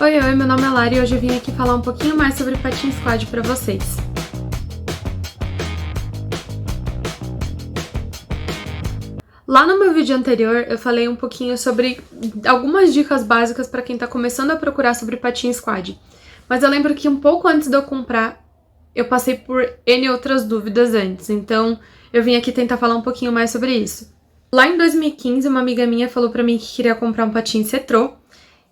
Oi, meu nome é Lara e hoje eu vim aqui falar um pouquinho mais sobre patins quad pra vocês. Lá no meu vídeo anterior eu falei um pouquinho sobre algumas dicas básicas para quem tá começando a procurar sobre patins quad. Mas eu lembro que um pouco antes de eu comprar, eu passei por N outras dúvidas antes, então eu vim aqui tentar falar um pouquinho mais sobre isso. Lá em 2015, uma amiga minha falou pra mim que queria comprar um patins retrô,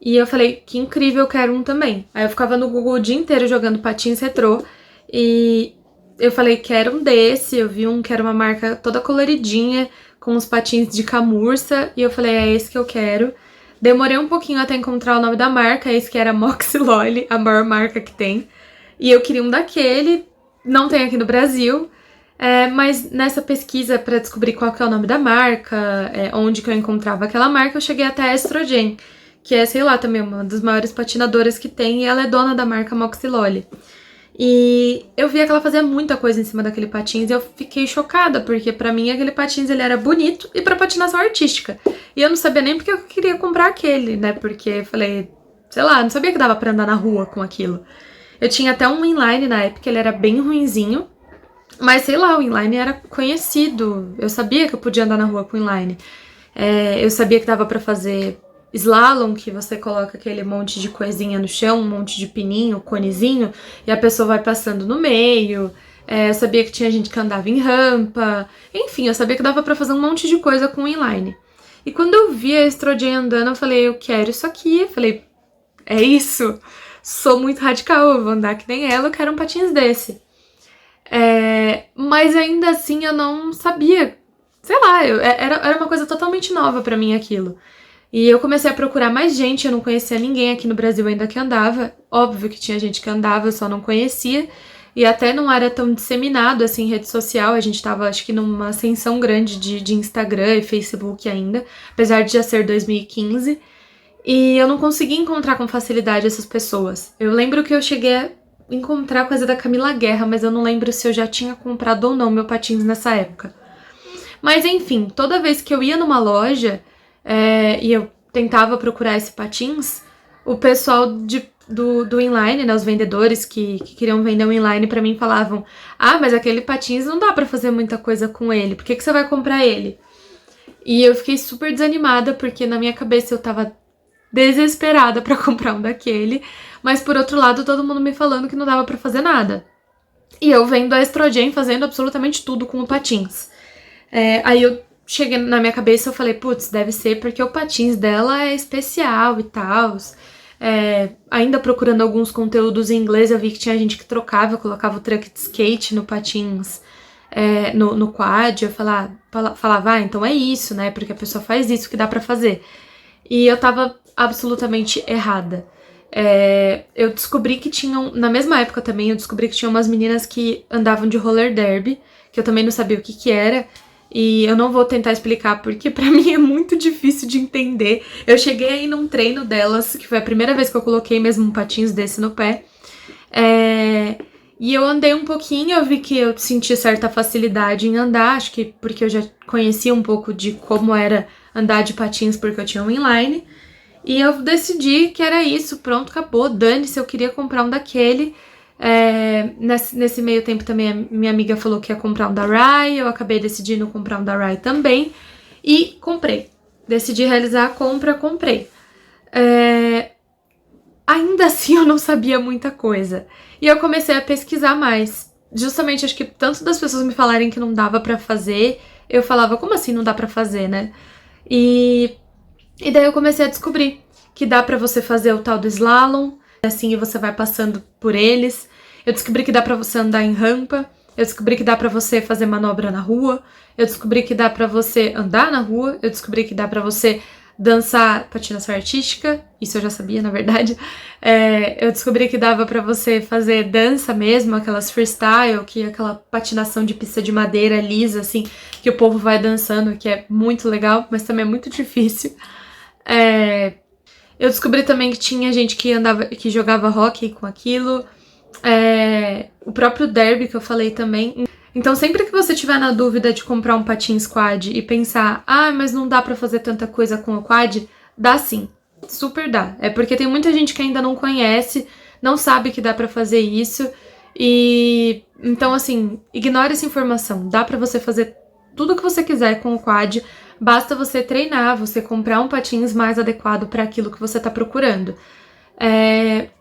e eu falei, que incrível, eu quero um também. Aí eu ficava no Google o dia inteiro jogando patins retrô, e eu falei, quero um desse, eu vi um que era uma marca toda coloridinha, com os patins de camurça, e eu falei, é esse que eu quero. Demorei um pouquinho até encontrar o nome da marca, esse que era Moxy Lolly, a maior marca que tem. E eu queria um daquele, não tem aqui no Brasil, mas nessa pesquisa para descobrir qual que é o nome da marca, onde que eu encontrava aquela marca, eu cheguei até a Estrogen, que é, sei lá, também uma das maiores patinadoras que tem, e ela é dona da marca Moxy Lolly. E eu via que ela fazia muita coisa em cima daquele patins e eu fiquei chocada, porque pra mim aquele patins ele era bonito e pra patinação artística. E eu não sabia nem porque eu queria comprar aquele, né? Porque eu falei, sei lá, não sabia que dava pra andar na rua com aquilo. Eu tinha até um inline na época, ele era bem ruinzinho, mas sei lá, o inline era conhecido. Eu sabia que eu podia andar na rua com inline. Eu sabia que dava pra fazer slalom, que você coloca aquele monte de coisinha no chão, um monte de pininho, conezinho, e a pessoa vai passando no meio. Eu sabia que tinha gente que andava em rampa. Enfim, eu sabia que dava pra fazer um monte de coisa com o inline. E quando eu vi a Estrogen andando, eu falei, eu quero isso aqui. Eu falei, é isso? Sou muito radical, eu vou andar que nem ela, eu quero um patins desse. Mas ainda assim eu não sabia, sei lá, era uma coisa totalmente nova pra mim aquilo. E eu comecei a procurar mais gente, eu não conhecia ninguém aqui no Brasil ainda que andava. Óbvio que tinha gente que andava, eu só não conhecia. E até não era tão disseminado assim em rede social, a gente tava acho que numa ascensão grande de Instagram e Facebook ainda, apesar de já ser 2015. E eu não consegui encontrar com facilidade essas pessoas. Eu lembro que eu cheguei a encontrar coisa da Camila Guerra, mas eu não lembro se eu já tinha comprado ou não meu patins nessa época. Mas enfim, toda vez que eu ia numa loja e eu tentava procurar esse patins, o pessoal do inline, né, os vendedores que queriam vender um inline pra mim falavam, mas aquele patins não dá pra fazer muita coisa com ele, por que você vai comprar ele? E eu fiquei super desanimada, porque na minha cabeça eu tava desesperada pra comprar um daquele, mas por outro lado todo mundo me falando que não dava pra fazer nada. E eu vendo a Estrogen fazendo absolutamente tudo com o patins. Aí eu cheguei na minha cabeça, eu falei, putz, deve ser porque o patins dela é especial e tal. Ainda procurando alguns conteúdos em inglês, eu vi que tinha gente que trocava, eu colocava o truck de skate no patins, no quad, eu falava, então é isso, né, porque a pessoa faz isso que dá pra fazer. E eu tava absolutamente errada. Eu descobri que tinham, na mesma época também, eu descobri que tinha umas meninas que andavam de roller derby, que eu também não sabia o que era. E eu não vou tentar explicar porque pra mim é muito difícil de entender. Eu cheguei aí num treino delas, que foi a primeira vez que eu coloquei mesmo um patins desse no pé. E eu andei um pouquinho, eu vi que eu senti certa facilidade em andar, acho que porque eu já conhecia um pouco de como era andar de patins, porque eu tinha um inline. E eu decidi que era isso, pronto, acabou, dane-se, eu queria comprar um daquele. Nesse meio tempo também a minha amiga falou que ia comprar um da Rai, eu acabei decidindo comprar um da Rai também e comprei. Decidi realizar a compra, comprei. Ainda assim eu não sabia muita coisa e eu comecei a pesquisar mais. Justamente acho que tanto das pessoas me falarem que não dava pra fazer, eu falava, como assim não dá pra fazer, né? E daí eu comecei a descobrir que dá pra você fazer o tal do slalom, assim você vai passando por eles. Eu descobri que dá pra você andar em rampa, eu descobri que dá pra você fazer manobra na rua, eu descobri que dá pra você andar na rua, eu descobri que dá pra você dançar patinação artística, isso eu já sabia, na verdade. Eu descobri que dava pra você fazer dança mesmo, aquelas freestyle, que é aquela patinação de pista de madeira lisa, assim, que o povo vai dançando, que é muito legal, mas também é muito difícil. Eu descobri também que tinha gente que jogava hóquei com aquilo. O próprio derby que eu falei também. Então sempre que você tiver na dúvida de comprar um patins quad e pensar, mas não dá pra fazer tanta coisa com o quad, dá sim. super dá. É porque tem muita gente que ainda não conhece, não sabe que dá pra fazer isso. E então, assim, ignore essa informação. Dá pra você fazer tudo o que você quiser com o quad. Basta você treinar, você comprar um patins mais adequado para aquilo que você tá procurando.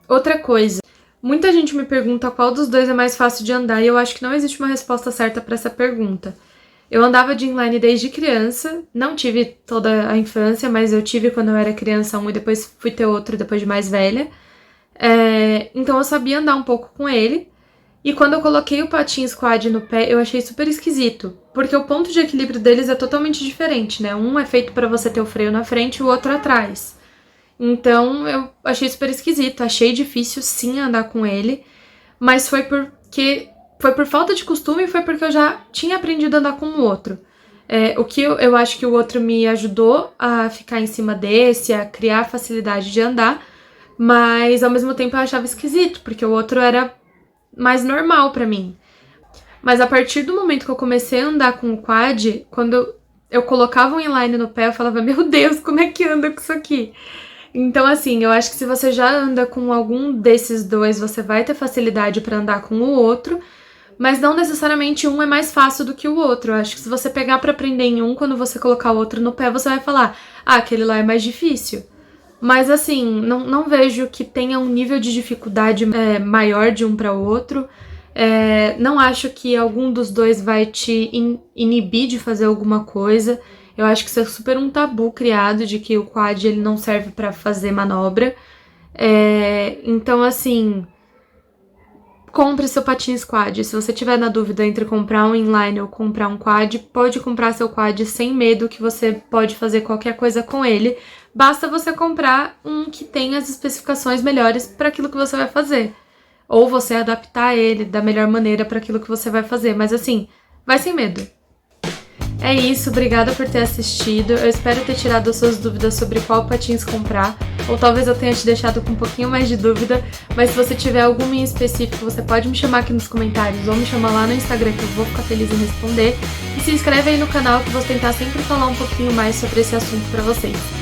Outra coisa, muita gente me pergunta qual dos dois é mais fácil de andar e eu acho que não existe uma resposta certa para essa pergunta. Eu andava de inline desde criança, não tive toda a infância, mas eu tive quando eu era criança um e depois fui ter outro depois de mais velha. Então eu sabia andar um pouco com ele. E quando eu coloquei o patins quad no pé, eu achei super esquisito, porque o ponto de equilíbrio deles é totalmente diferente, né? Um é feito para você ter o freio na frente e o outro atrás. Então eu achei super esquisito, achei difícil sim andar com ele, mas foi por falta de costume e foi porque eu já tinha aprendido a andar com o outro. O que eu acho que o outro me ajudou a ficar em cima desse, a criar facilidade de andar, mas ao mesmo tempo eu achava esquisito, porque o outro era mais normal pra mim. Mas a partir do momento que eu comecei a andar com o quad, quando eu colocava um inline no pé, eu falava, meu Deus, como é que anda com isso aqui? Então, assim, eu acho que se você já anda com algum desses dois, você vai ter facilidade pra andar com o outro, mas não necessariamente um é mais fácil do que o outro. Eu acho que se você pegar pra aprender em um, quando você colocar o outro no pé, você vai falar, aquele lá é mais difícil. Mas, assim, não vejo que tenha um nível de dificuldade maior de um para o outro. Não acho que algum dos dois vai te inibir de fazer alguma coisa. Eu acho que isso é super um tabu criado de que o quad ele não serve para fazer manobra. Então, assim, compre seu patins quad. Se você tiver na dúvida entre comprar um inline ou comprar um quad, pode comprar seu quad sem medo que você pode fazer qualquer coisa com ele. Basta você comprar um que tenha as especificações melhores para aquilo que você vai fazer. Ou você adaptar ele da melhor maneira para aquilo que você vai fazer. Mas assim, vai sem medo. É isso, obrigada por ter assistido. Eu espero ter tirado as suas dúvidas sobre qual patins comprar. Ou talvez eu tenha te deixado com um pouquinho mais de dúvida. Mas se você tiver alguma em específico, você pode me chamar aqui nos comentários ou me chamar lá no Instagram que eu vou ficar feliz em responder. E se inscreve aí no canal que eu vou tentar sempre falar um pouquinho mais sobre esse assunto para vocês.